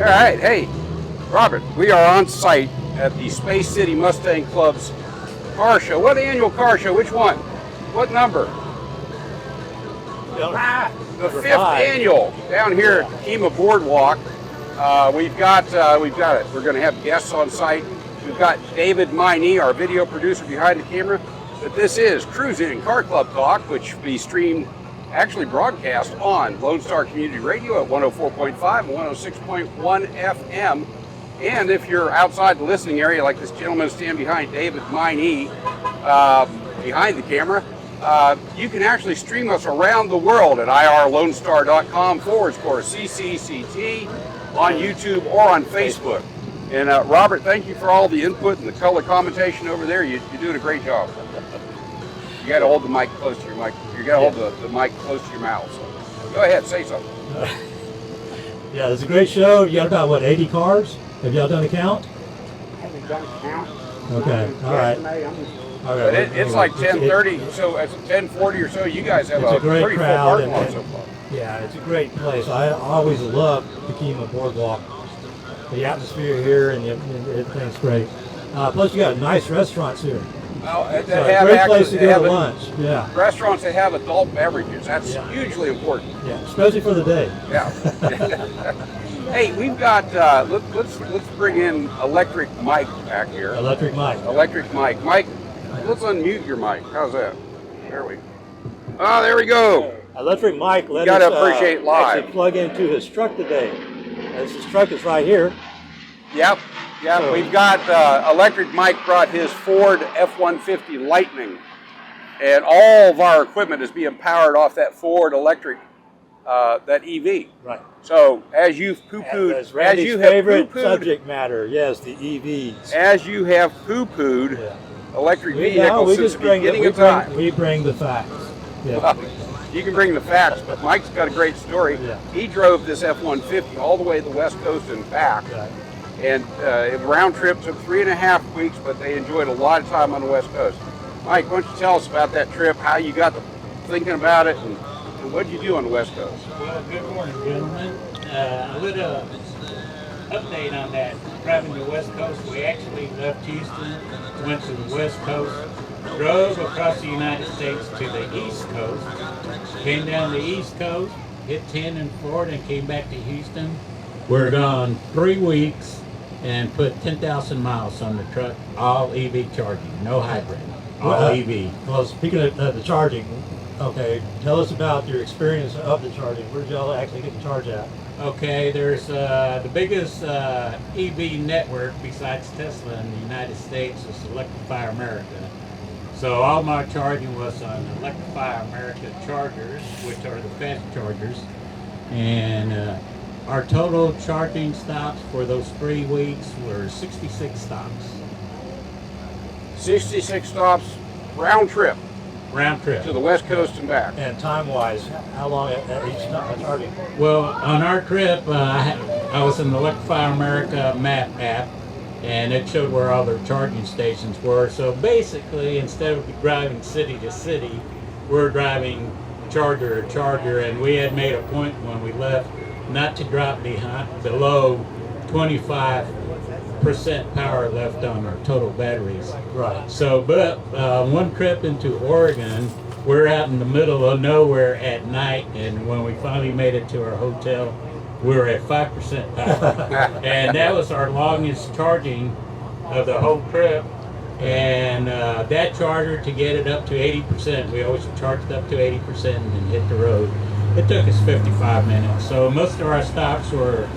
All right, hey, Robert, we are on site at the Space City Mustang Club's car show. What annual car show? Which one? What number? The 5th annual down here at Kemah Boardwalk. We've got it. We're going to have guests on site. We've got David Miney, our video producer behind the camera. But this is Cruising Car Club Talk, which will be streamed, actually broadcast on Lone Star Community Radio at 104.5 and 106.1 FM. And if you're outside the listening area, like this gentleman standing behind David Miney, behind the camera, you can actually stream us around the world at irlonestar.com/CCCT on YouTube or on Facebook. And Robert, thank you for all the input and the color commentation over there. You're doing a great job. You got to hold the mic close to your mic. You got to hold the mic close to your mouth. So go ahead, say something. Yeah, it's a great show. You got about, 80 cars? Have y'all done a count? I haven't done a count. Okay, all right. But it's like 10:30, so it's 10:40 or so. You guys have a great pretty crowd full parking lot so far. Yeah, it's a great place. I always love the Kemah Boardwalk. The atmosphere here and everything's great. Plus, you got nice restaurants here. Well, So a great place to go to lunch. Yeah. Restaurants that have adult beverages. That's hugely important. Yeah, especially for the day. Yeah. Hey, we've got. Let's bring in Electric Mike back here. Electric Mike. Electric Mike. Mike, let's unmute your mic. How's that? There we. Oh, there we go. Electric Mike let us actually live. plug into his truck today. His truck is right here. Yep. Yeah, so we've got Electric Mike brought his Ford F-150 Lightning, and all of our equipment is being powered off that Ford electric, that EV. Right. So as you've poo-pooed, as you have favorite subject matter, yes, the EVs. As you have poo-pooed electric vehicles since the beginning of time. We bring the facts. Yeah. Well, you can bring the facts, but Mike's got a great story. Yeah. He drove this F-150 all the way to the West Coast and back. Right. And the round trip took 3.5 weeks, but they enjoyed a lot of time on the West Coast. Mike, why don't you tell us about that trip, how you got to thinking about it, and what did you do on the West Coast? Well, good morning, gentlemen. A little update on that. Driving the West Coast, we actually left Houston, went to the West Coast, drove across the United States to the East Coast, came down the East Coast, hit 10 in Florida, and came back to Houston. We're gone 3 weeks and put 10,000 miles on the truck, all EV charging, no hybrid, all EV. Well, speaking of the charging, okay, tell us about your experience of the charging. Where did y'all actually get the charge at? Okay, there's the biggest EV network besides Tesla in the United States is Electrify America. So all my charging was on Electrify America chargers, which are the fast chargers. And our total charging stops for those 3 weeks were 66 stops. 66 stops, round trip. Round trip. To the West Coast and back. And time-wise, how long at each stop charging? Well, on our trip, I was in the Electrify America map app, and it showed where all their charging stations were. So basically, instead of driving city to city, we're driving charger to charger, and we had made a point when we left not to drop below 25% power left on our total batteries. Right. So, but one trip into Oregon, we're out in the middle of nowhere at night, and when we finally made it to our hotel, we were at 5% power. And that was our longest charging of the whole trip. And that charger, to get it up to 80%, we always charged up to 80% and then hit the road. It took us 55 minutes. So most of our stops were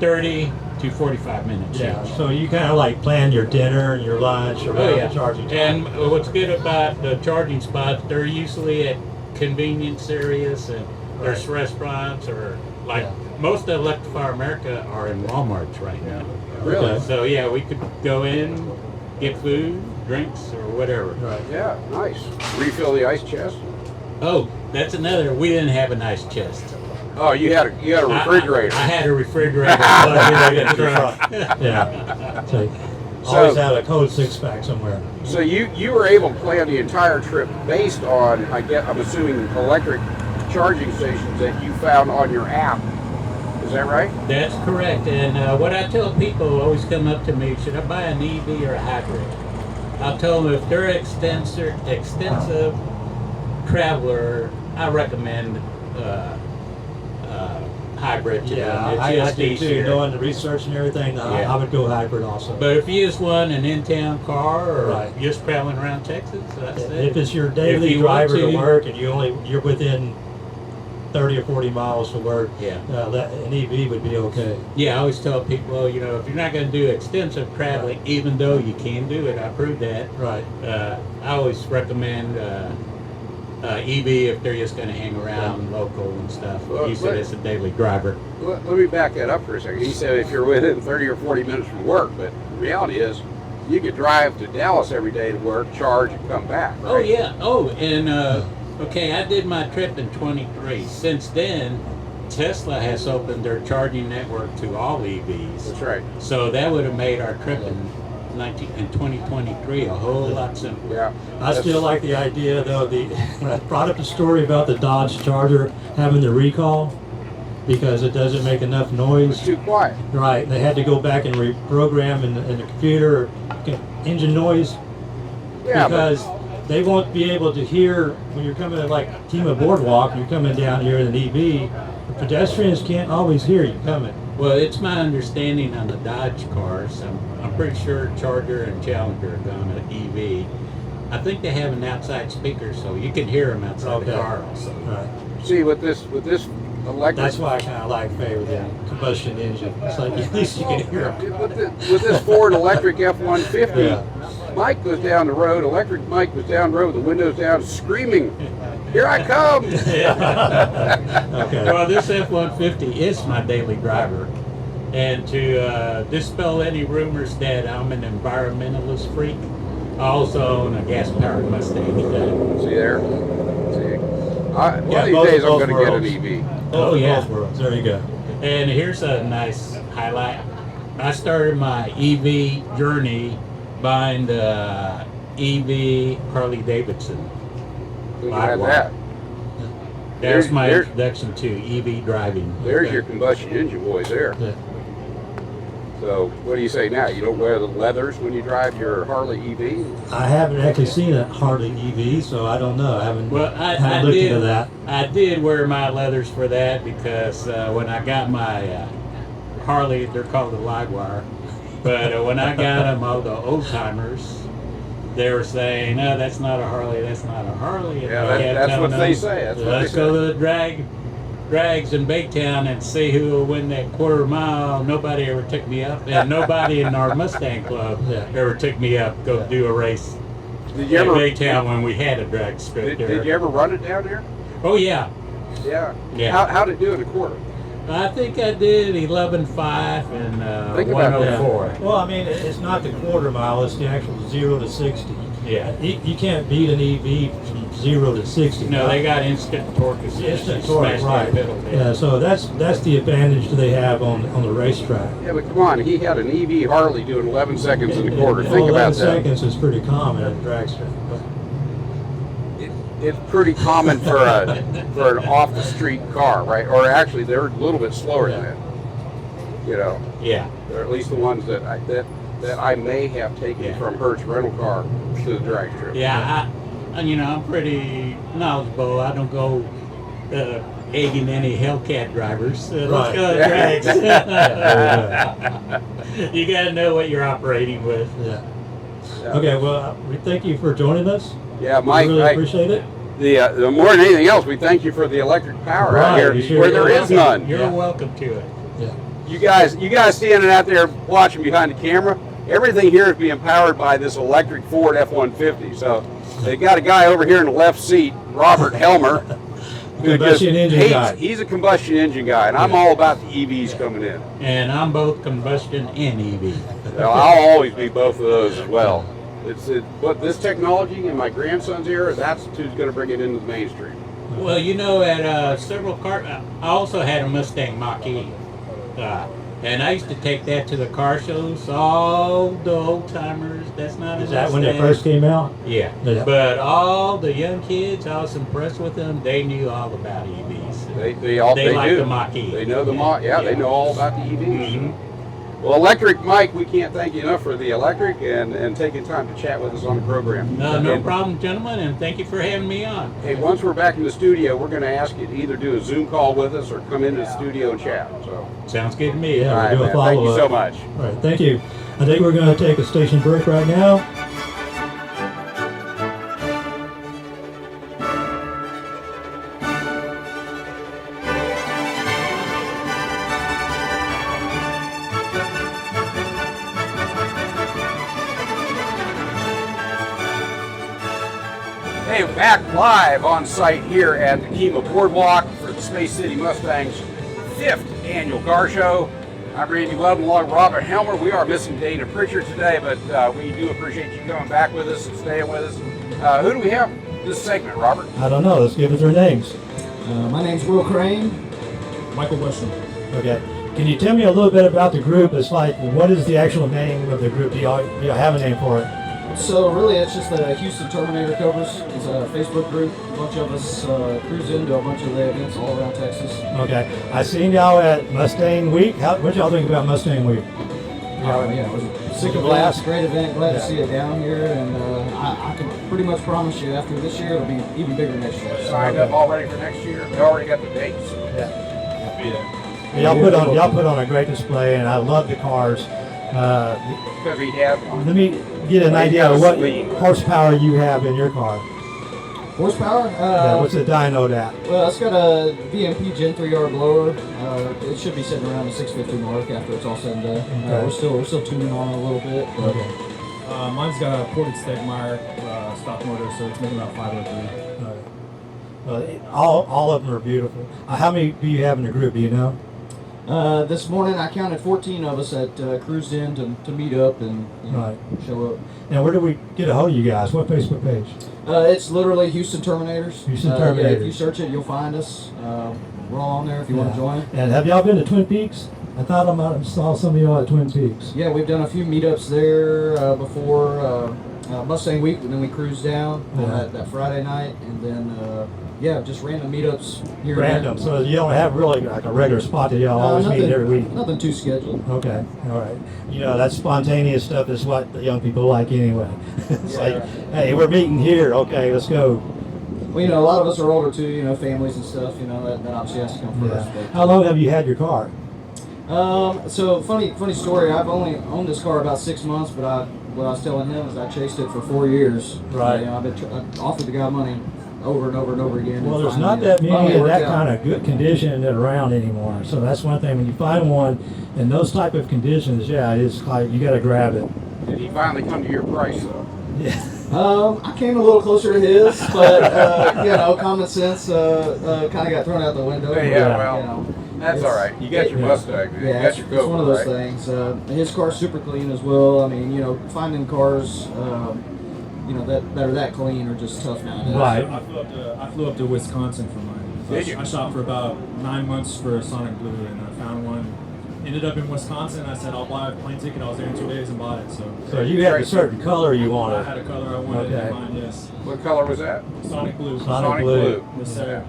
30 to 45 minutes Yeah, each. so you kind of like plan your dinner and your lunch around the charging time. And what's good about the charging spots, they're usually at convenience areas, and there's restaurants, or like most of Electrify America are in Walmarts right now. Really? Okay. So yeah, we could go in, get food, drinks, or whatever. Right. Yeah, nice. Refill the ice chest. Oh, that's another. We didn't have a nice chest. Oh, you had a refrigerator. I had a refrigerator plugged into the truck. Yeah. So always have a code 6-pack somewhere. So you were able to plan the entire trip based on, I'm assuming, electric charging stations that you found on your app. Is that right? That's correct. And what I tell people who always come up to me, should I buy an EV or a hybrid? I'll tell them if they're extensive traveler, I recommend hybrid to them. It's I just do too. easier. Knowing the research and everything, I would go hybrid also. But if you just want an in-town car or Right. just traveling around Texas, that's it. If it's your If daily you want driver to to- work and you're within 30 or 40 miles to work, Yeah. an EV would be okay. Yeah, I always tell people, well, you know, if you're not going to do extensive traveling, even though you can do it, I proved that. Right. I always recommend EV if they're just going to hang around local and stuff. Well, You said it's a daily driver. Let me back that up for a second. He said if you're within 30 or 40 minutes from work, but the reality is you could drive to Dallas every day to work, charge, and come back. Right? Oh, yeah. Oh, and, okay, I did my trip in 23. Since then, Tesla has opened their charging network to all EVs. That's right. So that would have made our trip in 2023 a whole lot simpler. Yeah. I still like the idea, though, when I brought up the story about the Dodge Charger having the recall because it doesn't make enough noise. It's too quiet. Right, they had to go back and reprogram in the computer engine noise Yeah, because they won't be able to hear when you're coming to like Kemah Boardwalk, you're coming down here in an EV, the pedestrians can't always hear you coming. Well, it's my understanding on the Dodge cars, I'm pretty sure Charger and Challenger are going to EV. I think they have an outside speaker so you can hear them outside the car also. Right. see with this electric. That's why I kind of favor the combustion engine. It's like at least you can hear them. With this Ford electric F-150, Yeah. Mike goes down the road, electric Mike goes down the road, the windows down, screaming, "Here I come!" Okay. Well, this F-150 is my daily driver. And to dispel any rumors that I'm an environmentalist freak, I also own a gas-powered Mustang. See there? See? One of these both- days I'm both going to get an worlds. EV. Oh, yeah. Both worlds. There you go. And here's a nice highlight. I started my EV journey buying the EV Harley Davidson. Look at that. That's my There- introduction to EV driving. There's your combustion engine boys there. Yeah. So what do you say now? You don't wear the leathers when you drive your Harley EV? I haven't actually seen a Harley EV, so I don't know. I haven't, Well, I haven't looked into did. that. I did wear my leathers for that because when I got my Harley, they're called the Livewire. But when I got them, all the old timers, they were saying, "No, that's not a Harley. That's not a Harley." And Yeah, I kept that's telling what they them, say. That's what Let's they go say. to the drags in Baytown and see who will win that quarter mile. Nobody ever took me up, and nobody in our Mustang club ever took me up. Go do a race Did you in ever? Baytown when we had a drag strip there. Did you ever run it down there? Oh yeah. Yeah. Yeah. How'd it do in a quarter? I think I did 11.5 and Think about that. 104. Well, I mean, it's not the quarter mile; it's the actual 0 to 60. Yeah. You can't beat an EV from 0 to 60. No, they got instant torque assist. Instant They torque, smashed right? that pedal down. Yeah, so that's the advantage they have on the racetrack. Yeah, but come on, he had an EV Harley doing 11 seconds in a quarter. Well, Think about 11 that. seconds is pretty common at a drag strip. But It's pretty common for an off the street car, right? Or actually, they're a little bit slower than that. You know, Yeah. or at least the ones that I may have taken from Hertz rental car to the drag strip. Yeah, I'm pretty knowledgeable. I don't go egging any Hellcat drivers. Let's Right. go to drags. You got to know what you're operating with. yeah. Okay, well, we thank you for joining us. Yeah, We Mike. really Mike, appreciate it. the more than anything else, we thank you for the electric power out Right, here you sure where do. there is none. You're Yeah. welcome to it. Yeah. You guys standing out there watching behind the camera, everything here is being powered by this electric Ford F-150. So they got a guy over here in the left seat, Robert Helmer, who Combustion engine hates, guy. he's a combustion engine guy, and I'm all about the EVs coming in. And I'm both combustion and EV. Well, I'll always be both of those as well. But this technology in my grandson's era, that's who's going to bring it into the mainstream. Well, at several cars, I also had a Mustang Mach-E. And I used to take that to the car shows. All the old timers, that's not Is that when they first came out? Yeah. Yeah. But all the young kids, I was impressed with them. They knew all about EVs. They like do. the Mach-E. They know the Mach. Yeah, they know all about the EVs. Mhm. Well, Electric Mike, we can't thank you enough for the electric and taking time to chat with us on the program. No And, problem, gentlemen, and thank you for having me on. Hey, once we're back in the studio, we're going to ask you to either do a Zoom call with us or come into the studio and chat. So, Sounds good to me. Yeah. all right, do a man. Thank you follow-up. so much. All right, thank you. I think we're going to take a station break right now. Hey, back live on site here at the Kemah Boardwalk for the Space City Mustangs 5th Annual Car Show. I'm Randy Weldon along with Robert Helmer. We are missing Dana Pritchard today, but we do appreciate you coming back with us and staying with us. Who do we have this segment, Robert? I don't know. Let's give us their names. My name's Will Crane. Michael Western. Okay. Can you tell me a little bit about the group? It's like, what is the actual name of the group? Do you have a name for it? So really, it's just the Houston Terminator Cobras. It's a Facebook group. A bunch of us cruise into a bunch of the events all around Texas. Okay. I seen y'all at Mustang Week. What y'all think about Mustang Week? Yeah, it was a sick Was it of blast? great event. Glad Yeah. to see it down here, and I can pretty much promise you, after this year, it'll be even bigger next year. Signed up already for next year. We already got the dates. Yeah. Y'all put on a great display, and I love the cars. Because we have Let me get an idea of what horsepower you have in your car. Horsepower? What's the dyno at? Well, it's got a VMP Gen 3R blower. It should be sitting around the 650 mark after it's all said and done. Okay. We're still tuning on it a little bit. But Okay. Mine's got a ported Stegmeyer stock motor, so it's making about 503. Well, all of them are beautiful. How many do you have in the group? Do you know? This morning I counted 14 of us that cruised in to meet up and Right. show up. And where do we get a hold of you guys? What Facebook page? It's literally Houston Terminators. Houston Yeah, Terminators. if you search it, you'll find us. We're all on there if you want to join. And have y'all been to Twin Peaks? I thought I might have saw some of y'all at Twin Peaks. Yeah, we've done a few meetups there before Mustang Week, and then we cruised down on Yeah. that Friday night, and then just random meetups here Random. and So you don't have really like a regular spot that y'all there. always meet every week. Nothing too scheduled. Okay, all right. You know, that spontaneous stuff is what the young people like anyway. It's Yeah. like, hey, we're meeting here. Okay, let's go. Well, a lot of us are older too, families and stuff, that obviously has to come first. Yeah. How long have you had your car? So funny story, I've only owned this car about 6 months, but what I was telling him is I chased it for 4 years. Right. I offered the guy money over and over and over again. Well, and there's not that many finally in worked that out. kind of good condition around anymore. So that's one thing. When you find one in those type of conditions, yeah, it's like you got to grab it. Did he finally come to your price, though? Yeah. I came a little closer to his, but common sense kind of got thrown out the window. Yeah, But, well, that's all right. You got your Yeah. Mustang. You Yeah, got it's your one Cobra, of those right? things. His car's super clean as well. I mean, finding cars, that are that clean are just tough nowadays. Right. I flew up to Wisconsin for mine. Did you? I shopped for about 9 months for a Sonic Blue, and I found one. Ended up in Wisconsin. I said I'll buy a plane ticket. I was there in 2 days and bought it. So you had a certain color you I wanted. had a color I wanted Okay. in mind. Yes, What color was that? Sonic Blue. Sonic Blue. Yes, sir.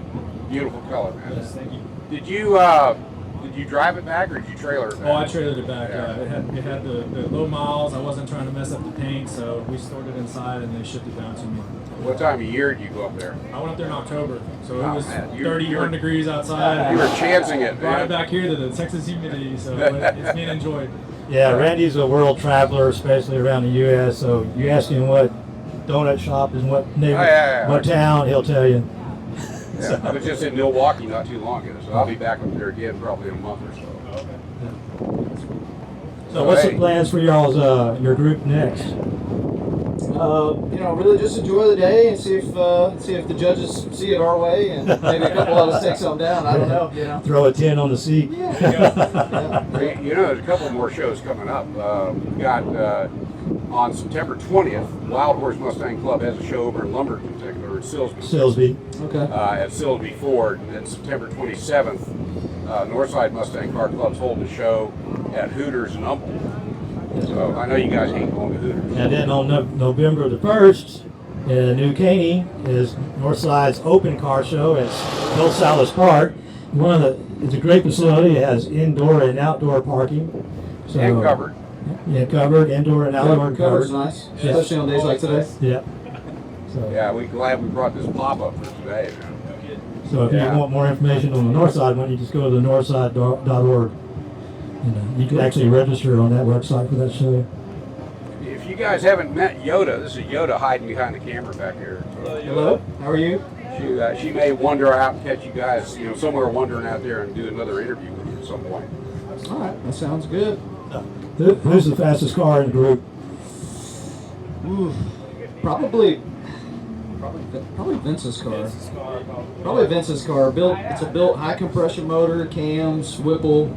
Beautiful color, man. Yes, thank you. Did you drive it back or did you trailer it back? Oh, I trailered it back. Yeah. It had the low miles. I wasn't trying to mess up the paint, so we stored it inside and they shipped it down to me. What time of year did you go up there? I went up there in October, so Oh, it was man, you- 31 degrees outside. You were chancing it, Brought it man. back here to the Texas humidity, so it's being enjoyed. Yeah, Randy's a world traveler, especially around the U.S. So you ask him what donut shop is, what neighbor, yeah. what town, he'll tell you. Yeah, I was just in Milwaukee not too long ago, so I'll be back up there again probably in a month or so. So what's the Hey. plans for y'all's your group next? Really just enjoy the day and see if the judges see it our way, and maybe a couple of us take something down. I don't know. Throw a 10 on the seat. Yeah. There's a couple more shows coming up. We've got on September 20th, Wild Horse Mustang Club has a show over in Lumberton, or in Silsbee. Silsbee. Okay. At Silsbee Ford, and then September 27th, Northside Mustang Car Club's holding a show at Hooters and Humble. So I know you guys hate going to Hooters. And then on November the 1st, in New Caney is Northside's Open Car Show at Bill Salas Park. It's a great facility. It has indoor and outdoor parking. So, And covered. Yeah, covered, indoor and outdoor Cover's covered. nice, especially on days like today. Yeah. So, Yeah, we're glad we brought this pop-up for today, man. so if Yeah. you want more information on the north side, why don't you just go to the northside.org. You can actually register on that website for that show. If you guys haven't met Yoda, this is Yoda hiding behind the camera back here. Hello, how are you? She may wander out and catch you guys, somewhere wandering out there and do another interview with you at some point. All right, that sounds good. Who's the fastest car in the group? Ooh, probably Vince's car. Probably Vince's car. It's a built high compression motor, cams, Whipple.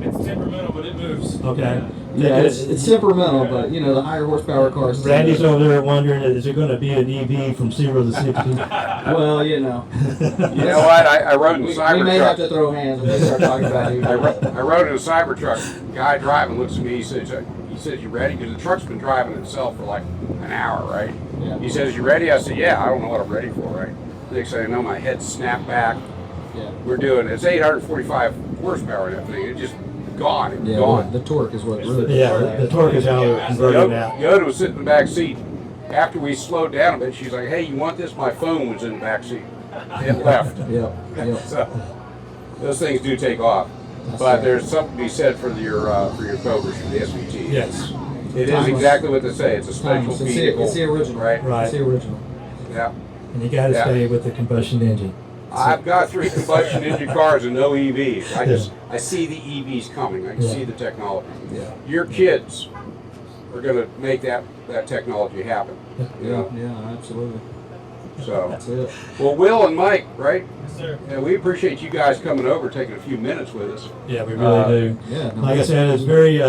It's temperamental, but it moves. Okay. Yeah, it's temperamental, but the higher horsepower cars. Randy's over there wondering, is it going to be an EV from 0 to 60? Well, You know what? I rode in a we may have Cybertruck. to throw hands when they start talking about it. I rode in a Cybertruck. Guy driving looks at me. He says, "You ready?" Because the truck's been driving itself for like an hour, right? Yeah. He says, "You ready?" I said, "Yeah." I don't know what I'm ready for, right? Next thing I know, my head snapped back. Yeah. We're doing it's 845 horsepower in that thing. It's just gone. It's Yeah, gone. the torque is what really. Yeah, the torque is how they're converting that. Yoda was sitting in the back seat. After we slowed down a bit, she's like, "Hey, you want this?" My phone was in the back seat. It left. Yep. So those things do take off. But there's something to be said for your Cobras, for the SVT. Yes. It is exactly what they say. It's a special vehicle. It's the original. Right? Right. It's the original. Yeah. And you got to Yeah. stay with the combustion engine. I've got 3 combustion engine cars and no EVs. I see the EVs coming. I can Yeah. see the technology. Yeah. Your kids are going to make that technology happen. You know? Yeah, absolutely. So, That's it. well, Will and Mike, right? Yes, sir. Yeah, we appreciate you guys coming over, taking a few minutes with us. Yeah, we really do. Yeah. no, Like I said, it's very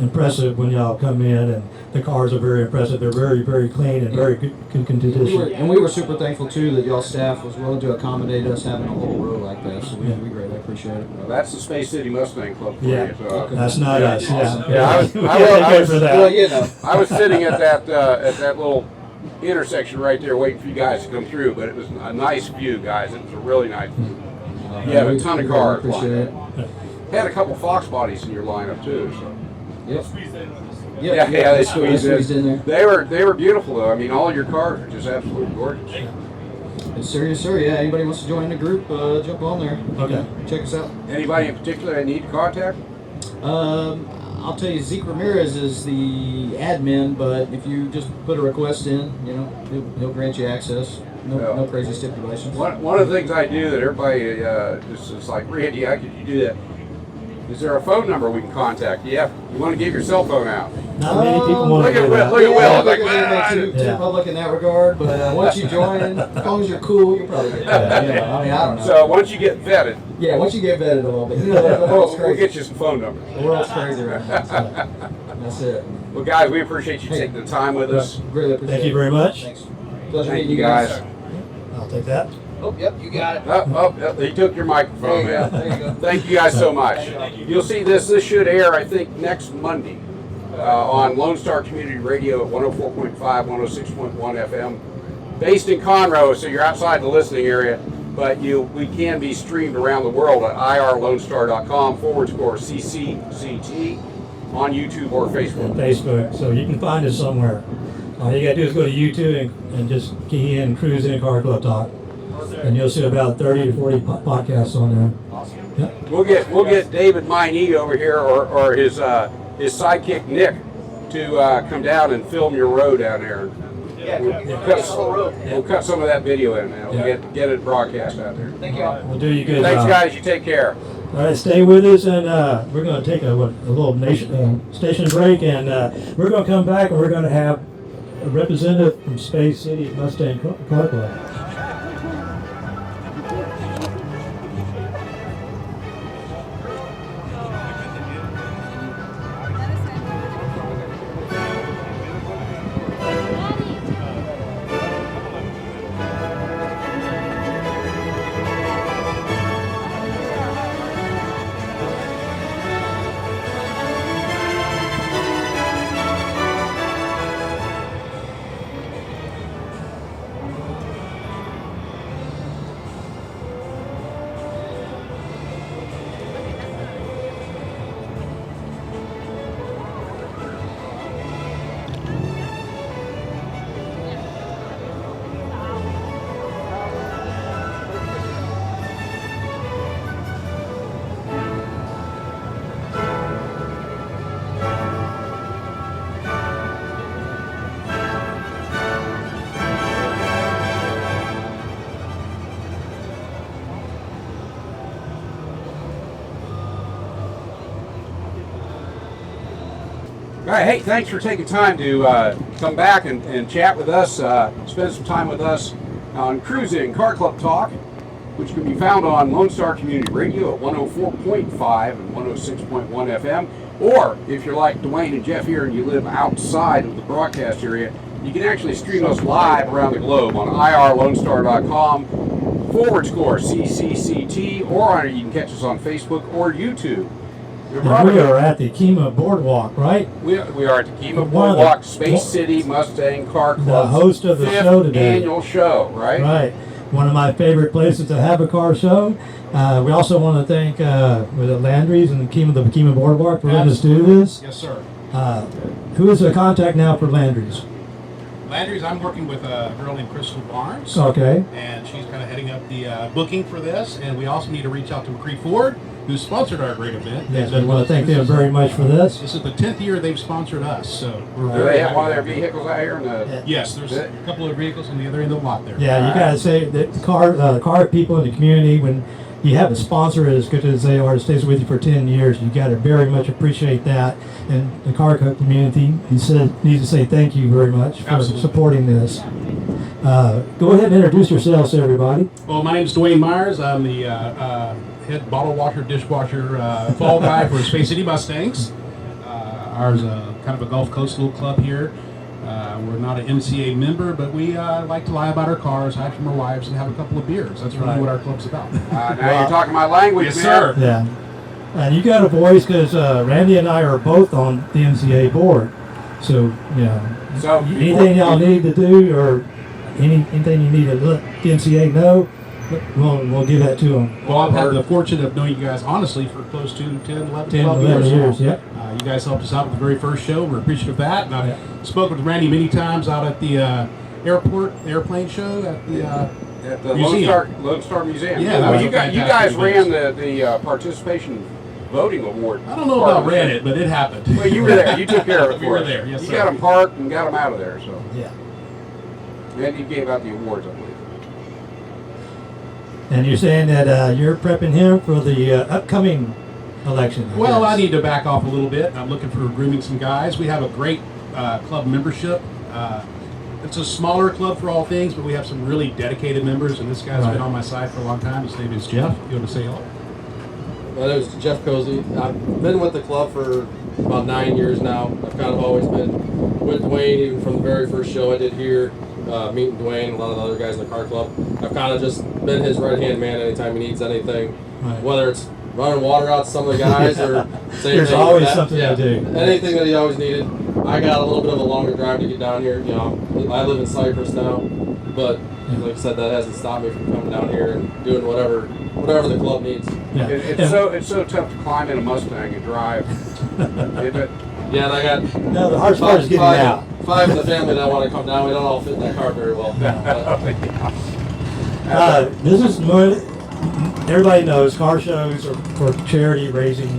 impressive when y'all come in, and the cars are very impressive. They're very, very clean and very good condition. we were super thankful too that y'all staff was willing to accommodate us having a whole row like that. So we greatly appreciate it. Well, that's the Space City Mustang Club for Yeah. you. So, That's not us. Awesome. Yeah, Yeah, I was- we I can't was- take I credit was- for that. Well, I was sitting at that little intersection right there waiting for you guys to come through, but it was a nice view, guys. It was a really nice view. You have a ton of cars. Appreciate it. Had a couple Fox bodies in your lineup too. So. Yep. Yeah, they squeezed in there. They were beautiful though. I mean, all your cars are just absolutely gorgeous. Yes, sir. Yes, sir. Yeah. Anybody wants to join the group? Jump on there. Okay. Check us out. Anybody in particular I need to contact? I'll tell you, Zeke Ramirez is the admin, but if you just put a request in, he'll grant you access. No crazy stipulations. One of the things I do that everybody just is like, Randy, how could you do that? Is there a phone number we can contact? Yeah, you want to give your cell phone out. Not many people want to Look at do Will. that. Look at Will. Yeah, It's like, too Yeah. public in that regard, but once you join, as long as you're cool, you'll probably get that. I don't know. so once you get vetted, Yeah, once you get vetted a little bit, the world's we'll crazy. get you some phone numbers. The world's crazy right now. So that's it. Well, guys, we appreciate you taking the time with us. Greatly appreciate Thank you it. very much. Thanks. Pleasure Thank meeting you guys. I'll take that. Oh, yep, you got it. Oh, he took your microphone, There you go. man. There you go. Thank you guys so much. You'll see this should air, I think, next Monday on Lone Star Community Radio at 104.5, 106.1 FM. Based in Conroe, so you're outside the listening area, but we can be streamed around the world at irlonestar.com/CCCT on YouTube or On Facebook. Facebook, so you can find us somewhere. All you gotta do is go to YouTube and just key in Cruise In Car Club Talk, and you'll see about 30 to 40 podcasts on there. We'll get David Miney over here or his sidekick Nick to come down and film your road down there. We'll cut some of that video in, man. We'll get it broadcast out there. Thank you all. We'll do you good. Thanks, guys. You take care. All right, stay with us, and we're going to take a little station break, and we're going to come back, and we're going to have a representative from Space City Mustang Car Club. right, hey, thanks for taking time to come back and chat with us, spend some time with us on Cruising Car Club Talk, which can be found on Lone Star Community Radio at 104.5 and 106.1 FM. Or if you're like Dwayne and Jeff here and you live outside of the broadcast area, you can actually stream us live around the globe on irlonestar.com/CCCT, or you can catch us on Facebook or YouTube. And we are at the Kemah Boardwalk, right? We are at the Kemah Boardwalk, Space City Mustang Car Club. The host of the show today. Annual show, right? Right. One of my favorite places to have a car show. We also want to thank the Landry's and the Kemah Boardwalk for letting us do this. Yes, sir. Who is the contact now for Landry's? Landry's, I'm working with a girl named Crystal Barnes. Okay. And she's kind of heading up the booking for this. And we also need to reach out to McCree Ford, who sponsored our great event. Yes, we want to thank them very much for this. This is the 10th year they've sponsored us, so we're Do very they have happy one of their about it. vehicles out here? Yes, there's a couple of vehicles on the other end of the lot there. Yeah, you got to say that car people in the community, when you have a sponsor as good as they are, stays with you for 10 years, you got to very much appreciate that. And the car community needs to say thank you very much for supporting this. Go ahead and introduce yourselves to everybody. Well, my name's Dwayne Myers. I'm the head bottle washer, dishwasher, fall guy for Space City Mustangs. Ours kind of a Gulf Coast little club here. We're not an MCA member, but we like to lie about our cars, hide from our wives, and have a couple of beers. That's really what our club's about. Now you're talking my language, Yes, man. sir. Yeah. And you got a voice because Randy and I are both on the MCA board. So, So anything y'all need to do or anything you need to let the MCA know, we'll give that to them. Well, I've had the fortune of knowing you guys, honestly, for close to 10, 11, 12 years, yep. You guys helped us out with the very first show. We're appreciative of that. And I've spoken with Randy many times out at the airplane show at the at the museum. Lone Star Museum. Yeah, that well, was you a guys fantastic ran event. the participation voting award. I don't know about ran it, but it happened. Well, you were there. You took care of it. We for were us. there, yes, You sir. got them parked and got them out of there. So Yeah. and you gave out the awards, I believe. And you're saying that you're prepping him for the upcoming election. Well, I guess. need to back off a little bit. I'm looking for grooming some guys. We have a great club membership. It's a smaller club for all things, but we have some really dedicated members, and this guy's Right. been on my side for a long time. His name is Jeff. You want to say hello? My name is Jeff Cozy. I've been with the club for about 9 years now. I've kind of always been with Dwayne, even from the very first show I did here, meeting Dwayne, a lot of the other guys in the car club. I've kind of just been his right-hand man anytime he needs anything, Right. whether it's running water out to some of the guys or same There's thing always with that. something to do. Anything that he always needed. I got a little bit of a longer drive to get down here. You know, I live in Cypress now, but like I said, that hasn't stopped me from coming down here and doing whatever the club needs. Yeah. It's so tough to climb in a Mustang and drive. Isn't it? Yeah, and I got No, the hardest part is getting out. five in the family that want to come down. We don't all fit in that car very well. This is more, everybody knows car shows are for charity raising.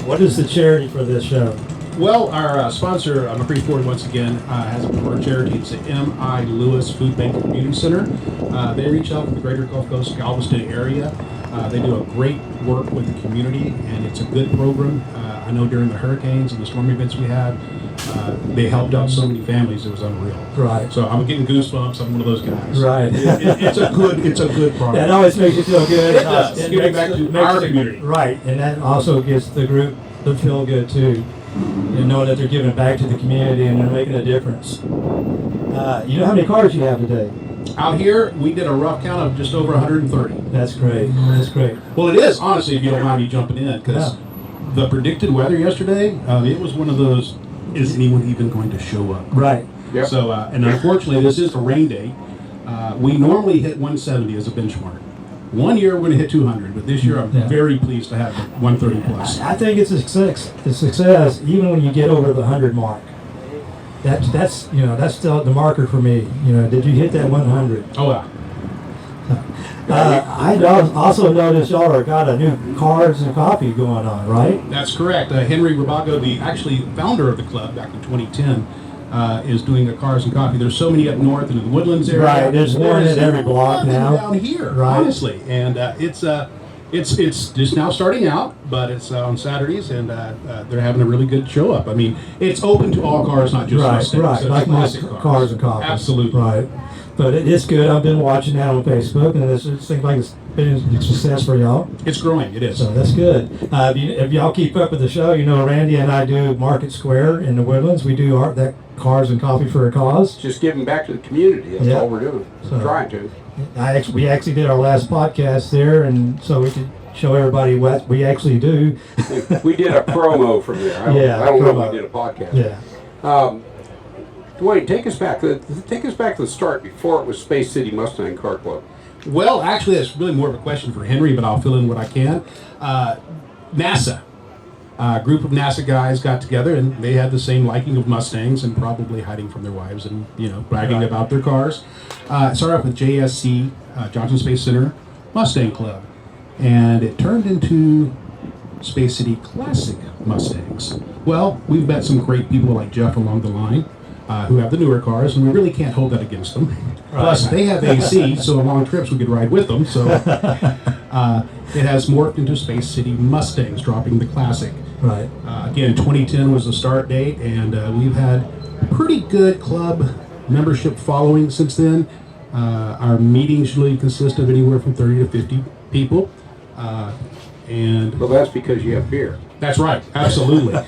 What is the charity for this show? Well, our sponsor, McCree Ford, once again, has a for charity. It's the M.I. Lewis Food Bank and Community Center. They reach out to the greater Gulf Coast, Galveston area. They do a great work with the community, and it's a good program. I know during the hurricanes and the storm events we had, they helped out so many families. It was unreal. Right. So I'm getting goosebumps. I'm one of those guys. Right. It's a good program. That always makes you feel good. It does. Giving back to our community. Right, and that also gets the group to feel good too. And knowing that they're giving back to the community and they're making a difference. You know how many cars you have today? Out here, we did a rough count of just over 130. That's great. That's great. Well, it is, honestly, if you don't mind me jumping in, because the predicted weather yesterday, it was one of those, is anyone even going to show up? Right. Yep. So, and unfortunately, this is a rain day. We normally hit 170 as a benchmark. One year we're going to hit 200, but this year I'm very pleased to have 130 plus. I think it's a success even when you get over the 100 mark. That's still the marker for me. Did you hit that 100? Oh, yeah. I also noticed y'all are got a new Cars and Coffee going on, right? That's correct. Henry Rabago, the actually founder of the club back in 2010, is doing a Cars and Coffee. There's so many up north in the Woodlands area. Right, there's one at every block now. Down here, Right. honestly. And it's It's just now starting out, but it's on Saturdays, and they're having a really good show up. I mean, it's open to all cars, not just Mustangs. Right, So like most classic cars and coffee. Absolutely. Right. But it's good. I've been watching that on Facebook, and it seems like it's been a success for y'all. It's growing. It is. So that's good. If y'all keep up with the show, you know Randy and I do Market Square in the Woodlands. We do that cars and coffee for a cause. Just giving back to the community. That's all we're doing. So, Trying to. We actually did our last podcast there, and so we could show everybody what we actually do. We did a promo from there. I don't know if we did a podcast. Yeah. Dwayne, take us back to the start before it was Space City Mustang Car Club. Well, actually, that's really more of a question for Henry, but I'll fill in what I can. NASA. A group of NASA guys got together, and they had the same liking of Mustangs and probably hiding from their wives and, bragging about their cars. It started off with JSC, Johnson Space Center Mustang Club. And it turned into Space City Classic Mustangs. Well, we've met some great people like Jeff along the line who have the newer cars, and we really can't hold that against them. Right. Plus, they have AC, so on long trips we could ride with them. So it has morphed into Space City Mustangs, dropping the Classic. Right. Again, 2010 was the start date, and we've had pretty good club membership following since then. Our meetings usually consist of anywhere from 30 to 50 people. Well, that's because you have beer. That's right, absolutely.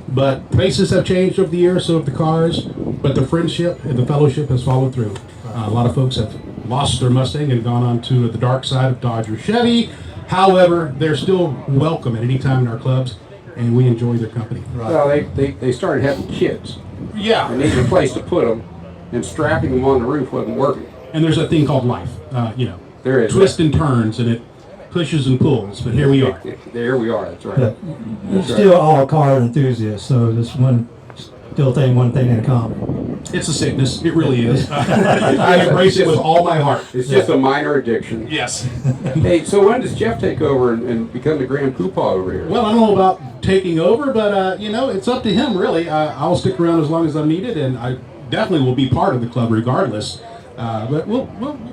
But faces have changed over the years, so have the cars, but the friendship and the fellowship has followed through. A lot of folks have lost their Mustang and gone on to the dark side of Dodge or Chevy. However, they're still welcome at any time in our clubs, and we enjoy their company. Right. Well, they started having kids. Yeah. They needed a place to put them, and strapping them on the roof wasn't working. And there's a thing called life, There is. Twists and turns, and it pushes and pulls, but here we are. There we are, that's right. But we're still all car enthusiasts, so there's one thing in common. It's a sickness, it really is. I embrace it with all my heart. It's just a minor addiction. Yes. Hey, so when does Jeff take over and become the Grand Poobah over here? Well, I don't know about taking over, but it's up to him, really. I'll stick around as long as I'm needed, and I definitely will be part of the club regardless. But we'll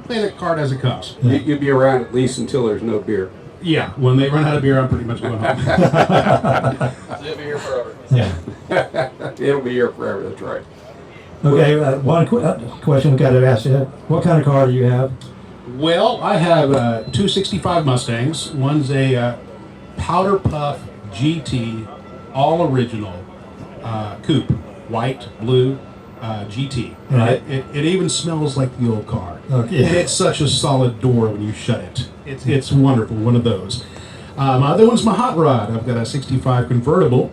play that card as it comes. You'll be around at least until there's no beer. Yeah, when they run out of beer, I'm pretty much going home. It'll be here forever. Yeah. It'll be here forever, that's right. Okay, one question we got to ask you. What kind of car do you have? Well, I have two 65 Mustangs. One's a Powder Puff GT, all original coupe, white, blue. GT. Right. It even smells like the old car. Okay. And it's such a solid door when you shut it. It's wonderful, one of those. My other one's my hot rod. I've got a 65 convertible.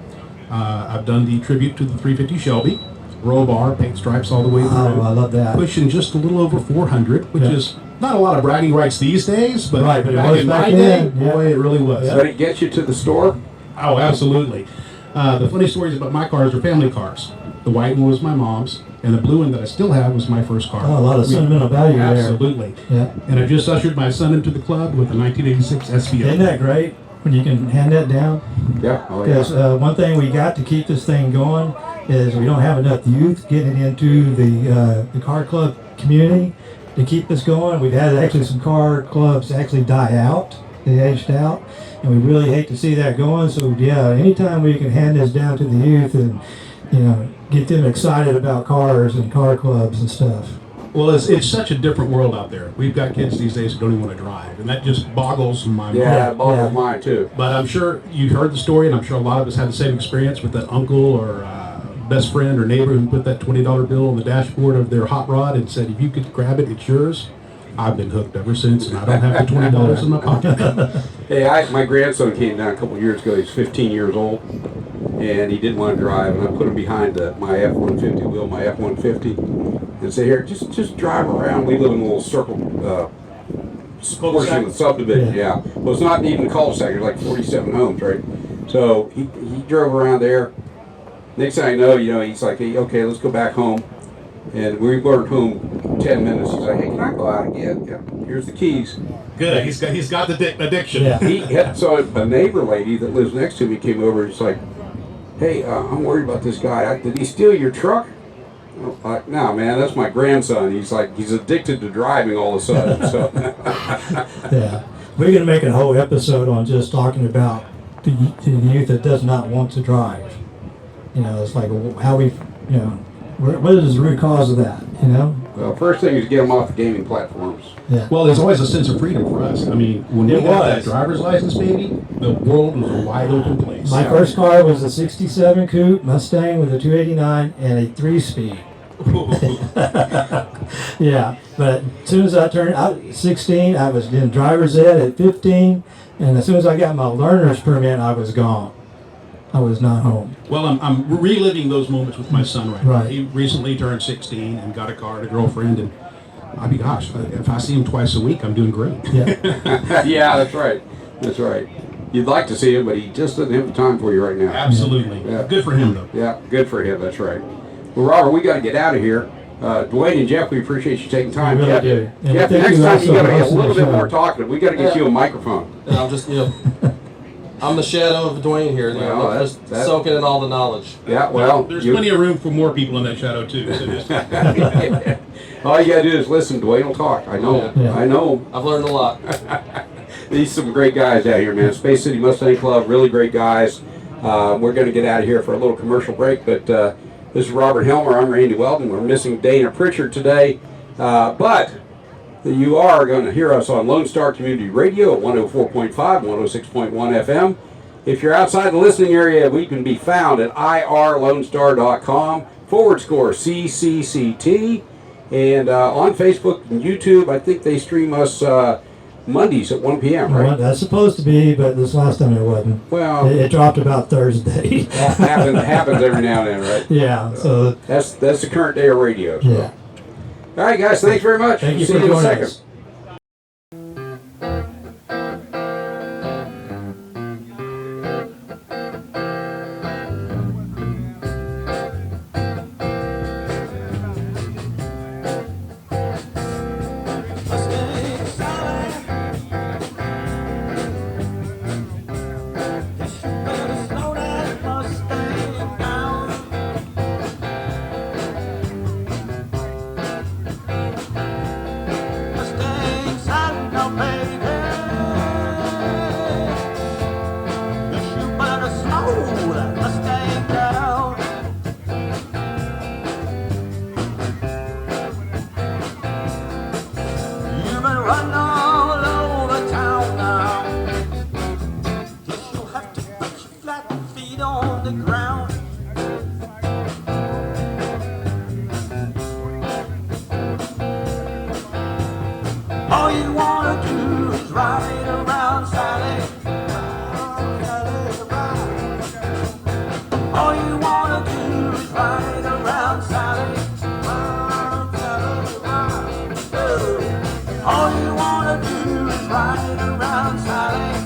I've done the tribute to the 350 Shelby. Roll bar, paint stripes all the way through. Oh, I love that. Pushing just a little over 400, which is not a lot of bragging rights these days, but, right, but back in my day, boy, it really was. But it gets you to the store? Oh, absolutely. The funny stories about my cars are family cars. The white one was my mom's, and the blue one that I still have was my first car. Oh, a lot of sentimental value there. Absolutely. Yeah. And I just ushered my son into the club with a 1986 SVO. Isn't that great when you can hand that down? Yeah. Because one thing we got to keep this thing going is we don't have enough youth getting into the car club community to keep this going. We've had actually some car clubs actually die out. They aged out. And we really hate to see that going. So, yeah, anytime we can hand this down to the youth and, get them excited about cars and car clubs and stuff. Well, it's such a different world out there. We've got kids these days who don't even want to drive, and that just boggles my mind. Yeah, it boggles mine too. But I'm sure you've heard the story, and I'm sure a lot of us had the same experience with that uncle or best friend or neighbor who put that $20 bill on the dashboard of their hot rod and said, if you could grab it, it's yours. I've been hooked ever since, and I don't have the $20 in my pocket. Hey, my grandson came down a couple of years ago. He's 15 years old, and he didn't want to drive. And I put him behind my F-150 wheel, my F-150, and say, "Here, just drive around." We live in a little circle portion of the subdivision. Yeah. Well, it's not even a cul-de-sac. There's like 47 homes, right? So he drove around there. Next thing I know, he's like, "Hey, okay, let's go back home." And we weren't home 10 minutes. He's like, "Hey, can I go out again?" Yeah. Here's the keys. Good. He's got the addiction. Yeah. So a neighbor lady that lives next to me came over and she's like, "Hey, I'm worried about this guy. Did he steal your truck?" I'm like, "No, man, that's my grandson. He's addicted to driving all of a sudden." So. Yeah. We're going to make a whole episode on just talking about the youth that does not want to drive. You know, it's like how we, you know, what is the root cause of that, you know? Well, first thing is get them off the gaming platforms. Yeah. Well, there's always a sense of freedom for us. I mean, when we got that driver's license, baby, the world was a wide open place. My first car was a 67 coupe Mustang with a 289 and a 3-speed. Yeah, but as soon as I turned 16, I was in driver's ed at 15, and as soon as I got my learner's permit, I was gone. I was not home. Well, I'm reliving those moments with my son right now. Right. He recently turned 16 and got a car and a girlfriend, and I mean, gosh, if I see him twice a week, I'm doing great. Yeah. Yeah, that's right. That's right. You'd like to see him, but he just doesn't have the time for you right now. Absolutely. Yeah. Good for him, though. Yeah, good for him. That's right. Well, Robert, we got to get out of here. Dwayne and Jeff, we appreciate you taking time. We really Jeff, do. And Jeff, thank next you time also you got to for be a hosting little the bit show. more talkative. We got to get you a microphone. And I'm just, I'm the shadow of Dwayne here. Well, I'm just soaking in all the knowledge. Yeah, well, There's plenty of room for more people in that shadow, too. So just all you got to do is listen. Dwayne will talk. I know. Yeah. I know. I've learned a lot. These some great guys out here, man. Space City Mustang Club, really great guys. We're going to get out of here for a little commercial break, but this is Robert Helmer. I'm Randy Weldon. We're missing Dana Pritchard today, but you are going to hear us on Lone Star Community Radio at 104.5, 106.1 FM. If you're outside the listening area, we can be found at irlonestar.com/CCCT. And on Facebook and YouTube, I think they stream us Mondays at 1 p.m., right? Well, that's supposed to be, but this last time it wasn't. Well, It dropped about Thursday. that happens every now and then, right? Yeah, so That's the current day of radio. So. yeah. All right, guys, thanks very much. Thank you See for in a joining second. us. All you wanna do is ride around Sally. All you wanna do is ride around Sally. All you wanna do is ride around Sally.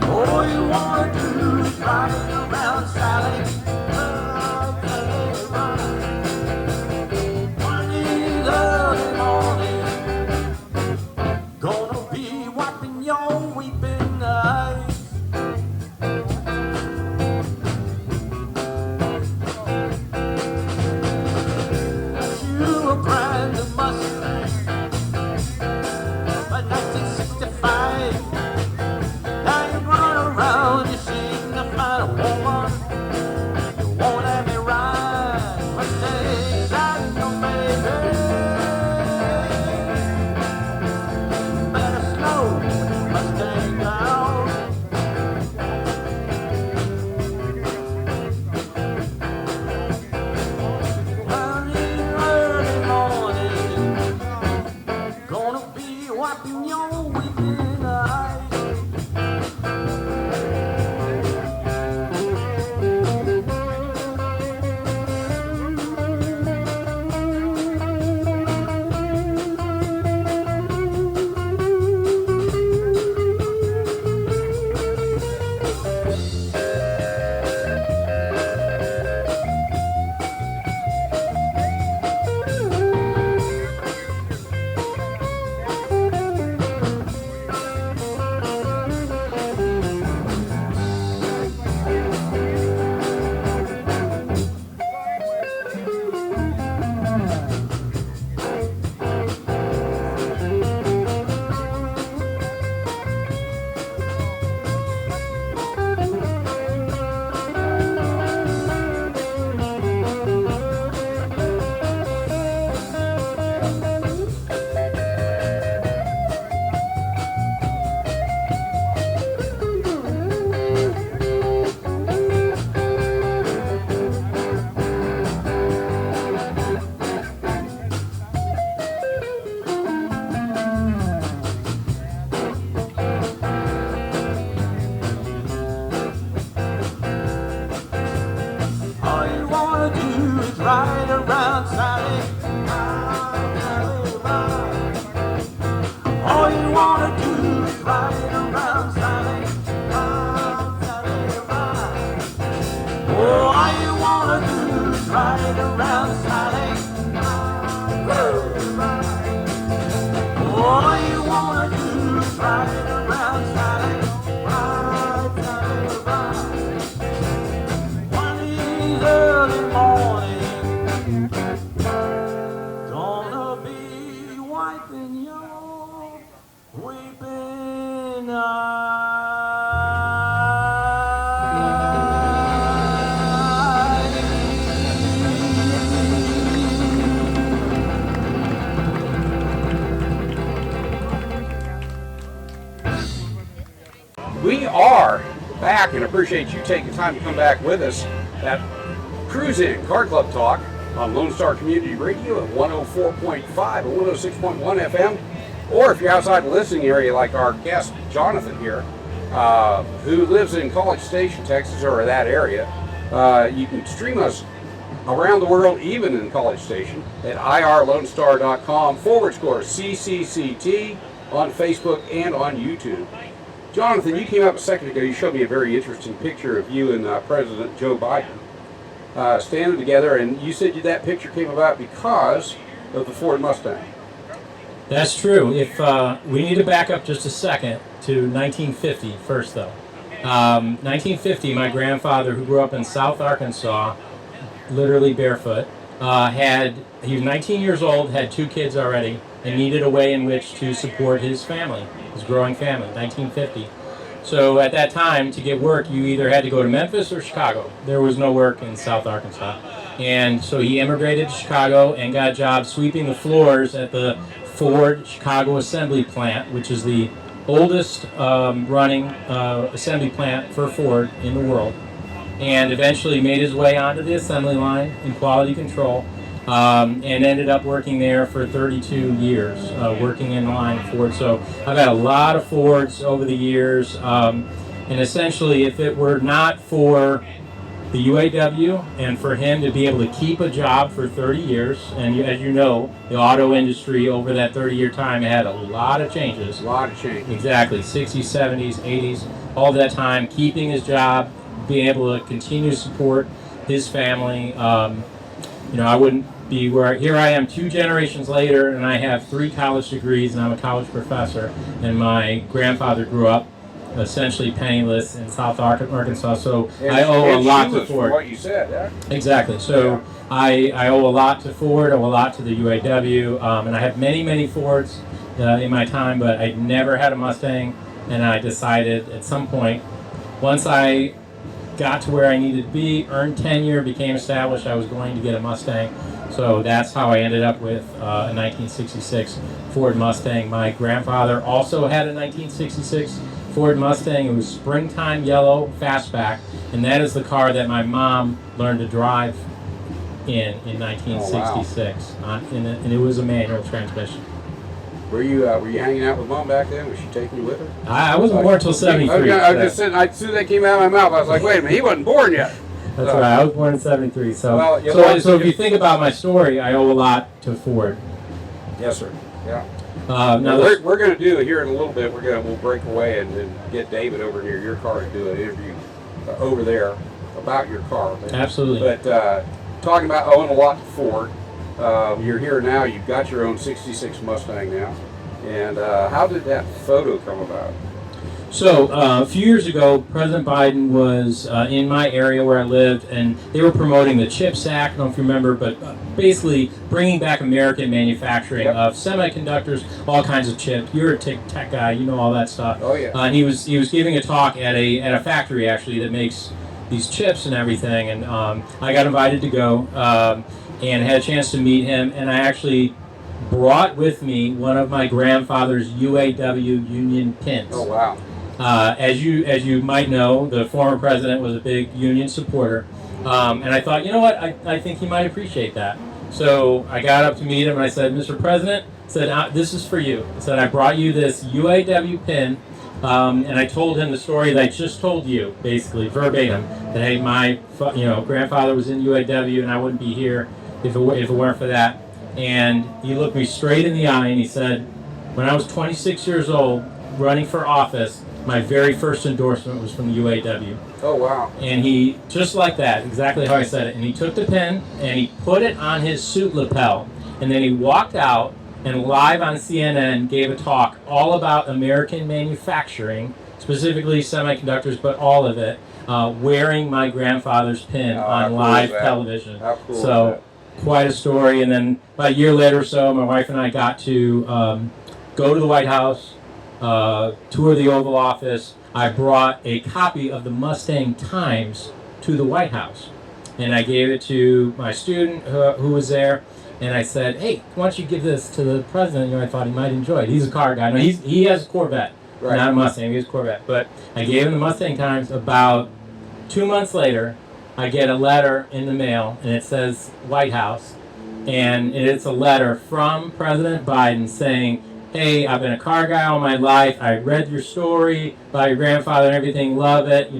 All you wanna do is ride around Sally. wanna do is ride around Sally. All you wanna do is ride around Sally. Oh, all you wanna do is ride around Sally. Oh, all you wanna do is ride around Sally. Ride, Sally, ride. One of these early morning, gonna be wiping your weeping We are back and appreciate you taking time to come back with us at Cruise In Car Club Talk on Lone Star Community Radio at 104.5 and 106.1 FM. Or if you're outside the listening area like our guest Jonathan here, who lives in College Station, Texas, or that area, you can stream us around the world, even in College Station, at irlonestar.com/CCCT on Facebook and on YouTube. Jonathan, you came up a second ago. You showed me a very interesting picture of you and President Joe Biden standing together, and you said that picture came about because of the Ford Mustang. That's true. If we need to back up just a second to 1950 first, though. 1950, my grandfather, who grew up in South Arkansas, literally barefoot, he was 19 years old, had 2 kids already, and needed a way in which to support his family, his growing family, 1950. So at that time, to get work, you either had to go to Memphis or Chicago. There was no work in South Arkansas. And so he immigrated to Chicago and got a job sweeping the floors at the Ford Chicago Assembly Plant, which is the oldest running assembly plant for Ford in the world. And eventually made his way onto the assembly line in quality control, and ended up working there for 32 years, working in line Ford. So I've had a lot of Fords over the years, and essentially if it were not for the UAW and for him to be able to keep a job for 30 years, and as you know, the auto industry over that 30-year time had a lot of changes. A lot of changes. Exactly, 60s, 70s, 80s, all that time, keeping his job, being able to continue to support his family. I wouldn't be where here I am 2 generations later, and I have 3 college degrees, and I'm a college professor. And my grandfather grew up essentially penniless in South Arkansas, so I owe a lot to Ford. What you said, yeah. Exactly. So I owe a lot to Ford, owe a lot to the UAW, and I have many Fords in my time, but I never had a Mustang, and I decided at some point, once I got to where I needed to be, earned tenure, became established, I was going to get a Mustang. So that's how I ended up with a 1966 Ford Mustang. My grandfather also had a 1966 Ford Mustang. It was springtime yellow fastback, and that is the car that my mom learned to drive in 1966. Oh, wow. And it was a manual transmission. Were you hanging out with Mom back then? Was she taking you with her? I wasn't born until 73. I was just saying, as soon as that came out of my mouth, I was like, wait a minute, he wasn't born yet. That's right. I was born in 73. So, Well, yeah, so if you think about my story, I owe a lot to Ford. Yes, sir. Yeah. Now We're going to do here in a little bit. We'll break away and get David over near your car and do an interview over there about your car. Absolutely. But talking about owing a lot to Ford, you're here now. You've got your own '66 Mustang now. And how did that photo come about? So a few years ago, President Biden was in my area where I lived, and they were promoting the CHIPS Act. I don't know if you remember, but basically bringing back American manufacturing of semiconductors, all kinds of chips. You're a tech guy, you know all that stuff. Oh yeah. And he was giving a talk at a factory actually that makes these chips and everything, and I got invited to go and had a chance to meet him, and I actually brought with me one of my grandfather's UAW union pins. Oh wow. As you might know, the former president was a big union supporter, and I thought, you know what, I think he might appreciate that. So I got up to meet him and I said, Mr. President, this is for you. I said, I brought you this UAW pin And I told him the story that I just told you, basically verbatim, that hey, my grandfather was in UAW and I wouldn't be here if it weren't for that. And he looked me straight in the eye and he said, when I was 26 years old, running for office, my very first endorsement was from the UAW. Oh, wow. And he, just like that, exactly how I said it, and he took the pen and he put it on his suit lapel. And then he walked out and live on CNN gave a talk all about American manufacturing, specifically semiconductors, but all of it, wearing my grandfather's pin on live television. How cool so, quite a story. And then about a year later or so, my wife and I got to go to the White House, tour the Oval Office. I brought a copy of the Mustang Times to the White House. And I gave it to my student who was there. And I said, hey, why don't you give this to the president? I thought he might enjoy it. He's a car guy. No, he has a Corvette, not a Mustang. He has a Corvette. But I gave him the Mustang Times. About 2 months later, I get a letter in the mail, and it says White House. And it's a letter from President Biden saying, hey, I've been a car guy all my life. I read your story about your grandfather and everything. Love it.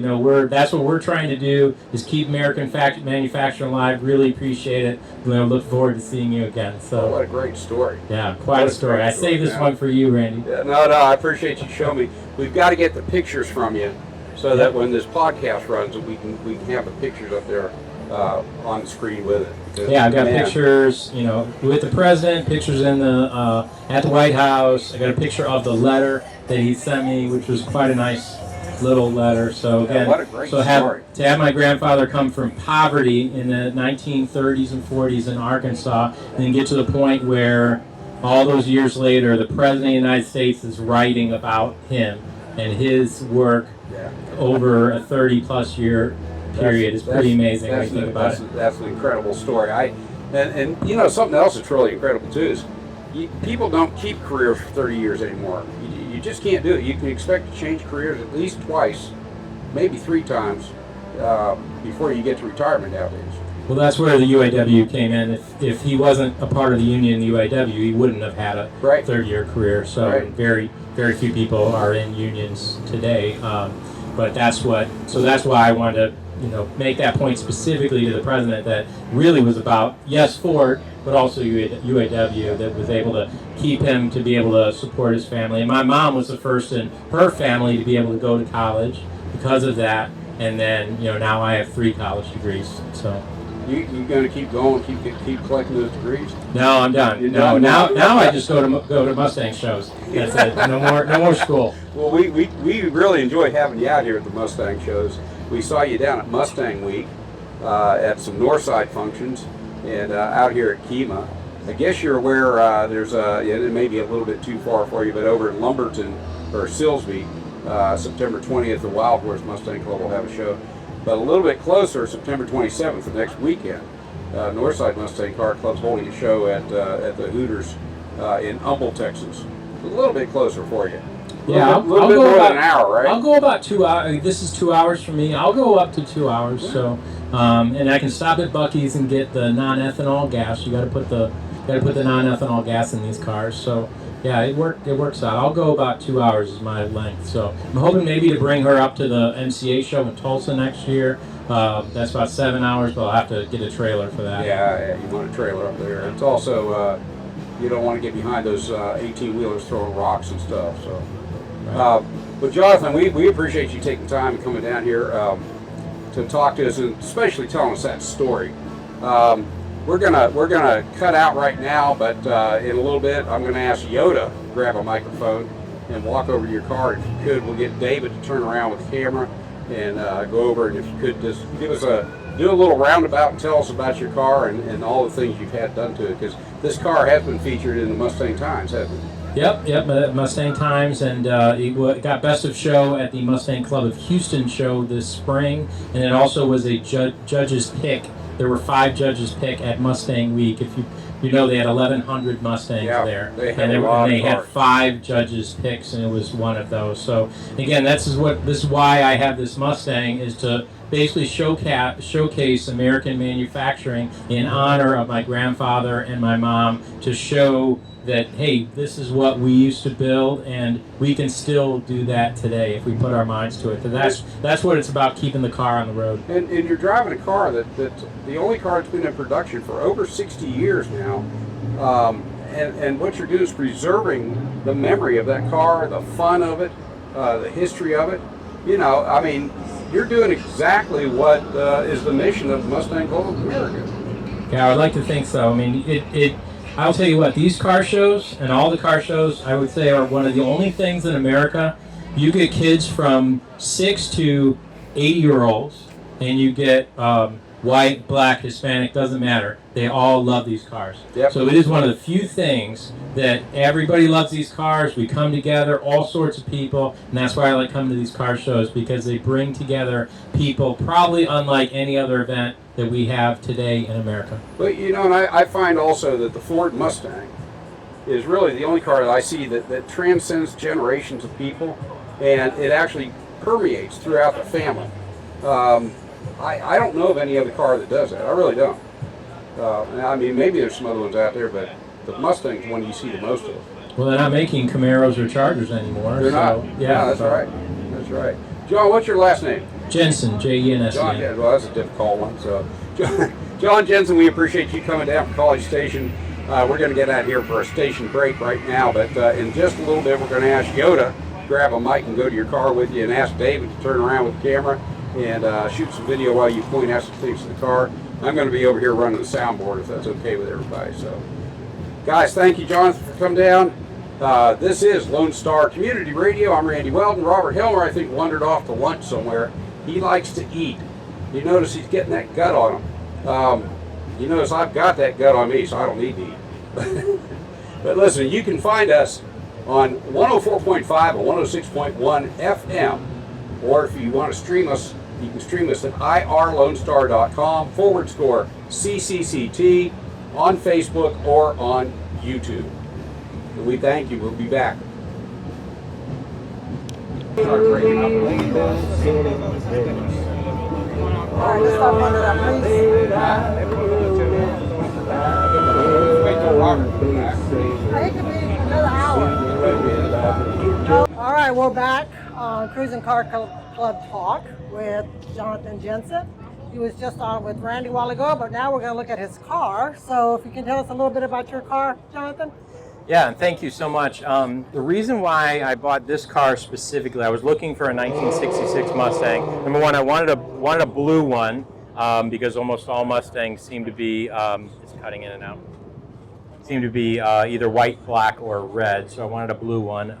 That's what we're trying to do is keep American manufacturing alive. Really appreciate it. Look forward to seeing you again. So what a great story. Yeah, quite a story. I saved this one for you, Randy. Yeah, no, I appreciate you showing me. We've got to get the pictures from you so that when this podcast runs, we can have the pictures up there on the screen with it. Yeah, I've got pictures, with the president, pictures in the at the White House. I got a picture of the letter that he sent me, which was quite a nice little letter. So again, what a great story. To have my grandfather come from poverty in the 1930s and 40s in Arkansas, and then get to the point where all those years later, the president of the United States is writing about him and his work over a 30-plus year period is pretty amazing when you think about it. That's an incredible story. And something else that's really incredible too is people don't keep careers for 30 years anymore. You just can't do it. You can expect to change careers at least twice, maybe 3 times before you get to retirement nowadays. Well, that's where the UAW came in. If he wasn't a part of the union, the UAW, he wouldn't have had a 30-year career. So very, very few people are in unions today. But that's why I wanted to make that point specifically to the president that really was about, yes, Ford, but also UAW, that was able to keep him to be able to support his family. And my mom was the first in her family to be able to go to college because of that. And then, now I have 3 college degrees. So you going to keep going, keep collecting those degrees? No, I'm done. Now I just go to Mustang shows. That's it. No more school. Well, we really enjoy having you out here at the Mustang shows. We saw you down at Mustang Week at some Northside functions and out here at Kemah. I guess you're aware there's it may be a little bit too far for you, but over in Lumberton or Silsbee, September 20th, the Wild Horse Mustang Club will have a show. But a little bit closer, September 27th, the next weekend, Northside Mustang Car Club's holding a show at the Hooters in Humble, Texas. A little bit closer for you. Yeah, a little bit more than an hour, right? I'll go about 2 hours. This is 2 hours for me. I'll go up to 2 hours. Yeah. So, and I can stop at Buc-ee's and get the non-ethanol gas. You got to put the non-ethanol gas in these cars. So, yeah, it works out. I'll go about 2 hours is my length. So, I'm hoping maybe to bring her up to the MCA show in Tulsa next year. That's about 7 hours, but I'll have to get a trailer for that. Yeah, you want a trailer up there. It's also you don't want to get behind those 18-wheelers throwing rocks and stuff. So. But Jonathan, we appreciate you taking time and coming down here to talk to us, and especially telling us that story. We're gonna cut out right now, but in a little bit, I'm gonna ask Yoda to grab a microphone and walk over to your car. If you could, we'll get David to turn around with the camera and go over. And if you could, just do a little roundabout and tell us about your car and all the things you've had done to it, because this car has been featured in the Mustang Times, hasn't it? Yep, Mustang Times, and it got Best of Show at the Mustang Club of Houston show this spring, and it also was a judge's pick. There were 5 judges pick at Mustang Week. If you know, they had 1,100 Mustangs there, and they had 5 judges picks, and it was one of those. So again, this is why I have this Mustang, is to basically showcase American manufacturing in honor of my grandfather and my mom, to show that, hey, this is what we used to build, and we can still do that today if we put our minds to it. So that's what it's about, keeping the car on the road. And you're driving a car that's the only car that's been in production for over 60 years now. And what you're doing is preserving the memory of that car, the fun of it, the history of it. You know, I mean, you're doing exactly what is the mission of Mustang Global America. Yeah, I would like to think so. I mean, I'll tell you what, these car shows and all the car shows, I would say, are one of the only things in America. You get kids from 6 to 80-year-olds, and you get white, black, Hispanic, doesn't matter. They all love these cars. Yep. So it is one of the few things that everybody loves these cars. We come together, all sorts of people, and that's why I like coming to these car shows, because they bring together people probably unlike any other event that we have today in America. But you know, and I find also that the Ford Mustang is really the only car that I see that transcends generations of people, and it actually permeates throughout the family. I don't know of any other car that does that. I really don't. I mean, maybe there's some other ones out there, but the Mustang's one you see the most of. Well, they're not making Camaros or Chargers anymore. They're so, not. Yeah, that's right. That's right. John, what's your last name? Jensen, Jensen. John, yeah, well, that's a difficult one. So, John Jensen, we appreciate you coming down from College Station. We're going to get out here for a station break right now, but in just a little bit, we're going to ask Yoda to grab a mic and go to your car with you, and ask David to turn around with the camera and shoot some video while you point out some things to the car. I'm going to be over here running the soundboard, if that's okay with everybody. So, guys, thank you, Jonathan, for coming down. This is Lone Star Community Radio. I'm Randy Weldon. Robert Helmer, I think, wandered off to lunch somewhere. He likes to eat. You notice he's getting that gut on him. You notice I've got that gut on me, so I don't need to eat. But listen, you can find us on 104.5 and 106.1 FM, or if you want to stream us, you can stream us at irlonestar.com/CCCT on Facebook or on YouTube. And we thank you. We'll be back. All right, let's stop under that, please. It could be another hour. All right, we're back on Cruising Car Club Talk with Jonathan Jensen. He was just on with Randy a while ago, but now we're going to look at his car. So if you can tell us a little bit about your car, Jonathan. Yeah, and thank you so much. The reason why I bought this car specifically, I was looking for a 1966 Mustang. Number one, I wanted a blue one because almost all Mustangs seem to be, it's cutting in and out, seem to be either white, black, or red. So I wanted a blue one.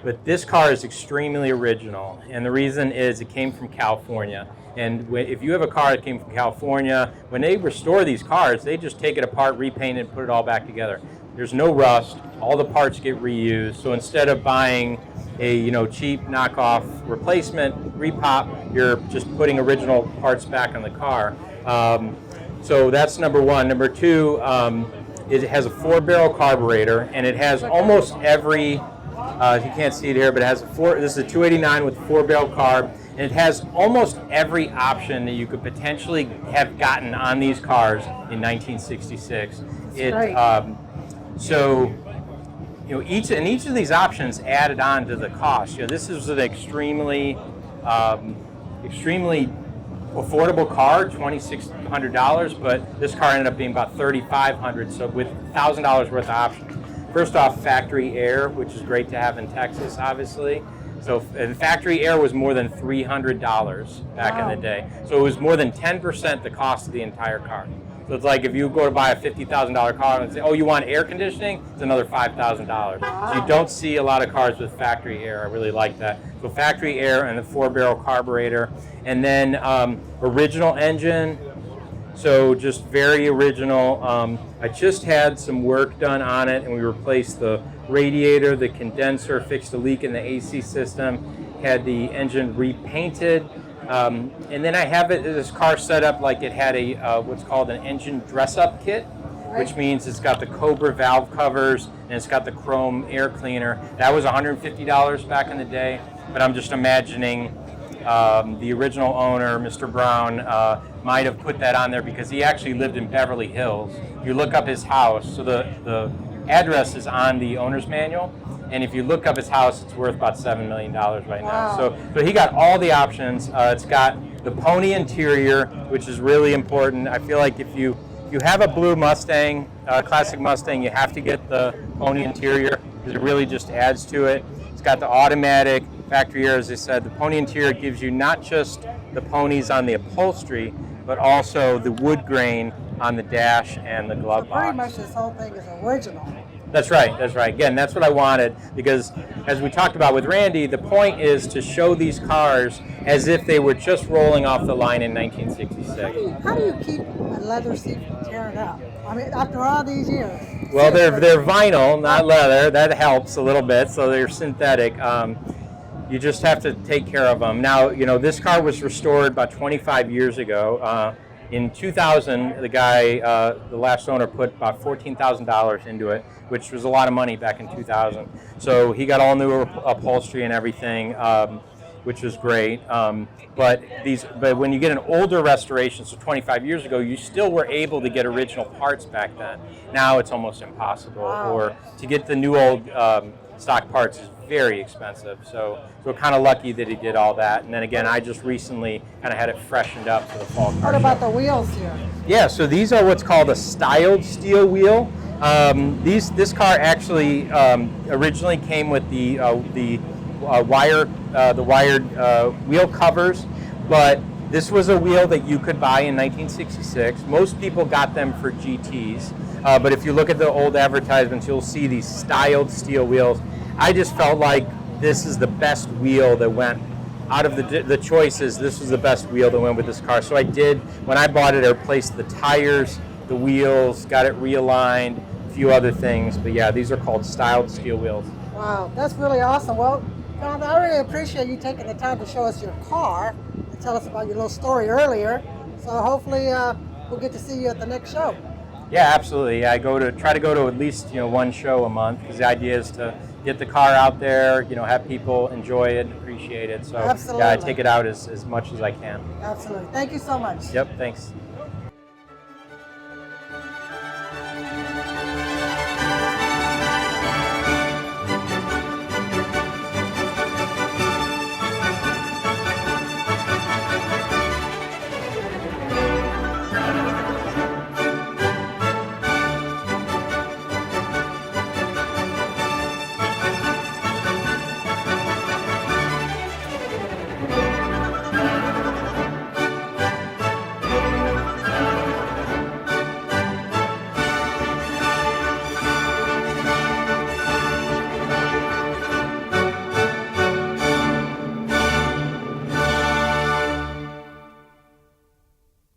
But this car is extremely original, and the reason is it came from California. And if you have a car that came from California, when they restore these cars, they just take it apart, repaint it, and put it all back together. There's no rust. All the parts get reused. So instead of buying a cheap knockoff replacement repop, you're just putting original parts back on the car. So that's number one. Number two, it has a 4-barrel carburetor, and it has almost every. You can't see it here, but it has this is a 289 with a 4-barrel carb, and it has almost every option that you could potentially have gotten on these cars in 1966. So, each of these options added on to the cost. This is an extremely affordable car, $2,600, but this car ended up being about $3,500. So with $1,000 worth of options. First off, factory air, which is great to have in Texas, obviously. So factory air was more than $300 back in the day. So it was more than 10% the cost of the entire car. So it's like if you go to buy a $50,000 car and say, oh, you want air conditioning? It's another $5,000. So you don't see a lot of cars with factory air. I really like that. So factory air and a 4-barrel carburetor. And then original engine. So just very original. I just had some work done on it, and we replaced the radiator, the condenser, fixed a leak in the AC system, had the engine repainted. And then I have this car set up like it had a what's called an engine dress-up kit, which means it's got the Cobra valve covers and it's got the chrome air cleaner. That was $150 back in the day, but I'm just imagining The original owner, Mr. Brown, might have put that on there because he actually lived in Beverly Hills. You look up his house, so the address is on the owner's manual, and if you look up his house, it's worth about $7 million right now. So he got all the options. It's got the pony interior, which is really important. I feel like if you have a blue Mustang, classic Mustang, you have to get the pony interior because it really just adds to it. It's got the automatic factory air, as I said. The pony interior gives you not just the ponies on the upholstery, but also the wood grain on the dash and the glove box. Pretty much this whole thing is original. That's right, that's right. Again, that's what I wanted because as we talked about with Randy, the point is to show these cars as if they were just rolling off the line in 1966. How do you keep a leather seat from tearing up? I mean, after all these years. Well, they're vinyl, not leather. That helps a little bit, so they're synthetic. You just have to take care of them. Now, you know, this car was restored about 25 years ago. In 2000, the guy, the last owner, put about $14,000 into it, which was a lot of money back in 2000. So he got all new upholstery and everything, which was great. But when you get an older restoration, so 25 years ago, you still were able to get original parts back then. Now it's almost impossible, or to get the new old stock parts is very expensive. So we're kind of lucky that he did all that. And then again, I just recently kind of had it freshened up for the fall car What about show. the wheels here? Yeah, so these are what's called a styled steel wheel. This car actually originally came with the wired wheel covers, but this was a wheel that you could buy in 1966. Most people got them for GTs, but if you look at the old advertisements, you'll see these styled steel wheels. I just felt like this is the best wheel that went out of the choices. This was the best wheel that went with this car. So I did, when I bought it, I replaced the tires, the wheels, got it realigned, a few other things. But yeah, these are called styled steel wheels. Wow, that's really awesome. Well, John, I really appreciate you taking the time to show us your car and tell us about your little story earlier. So hopefully we'll get to see you at the next show. Yeah, absolutely. I try to go to at least one show a month because the idea is to get the car out there, have people enjoy it and appreciate it. So Absolutely. yeah, I take it out as much as I can. Absolutely. Thank you so much. Yep, thanks.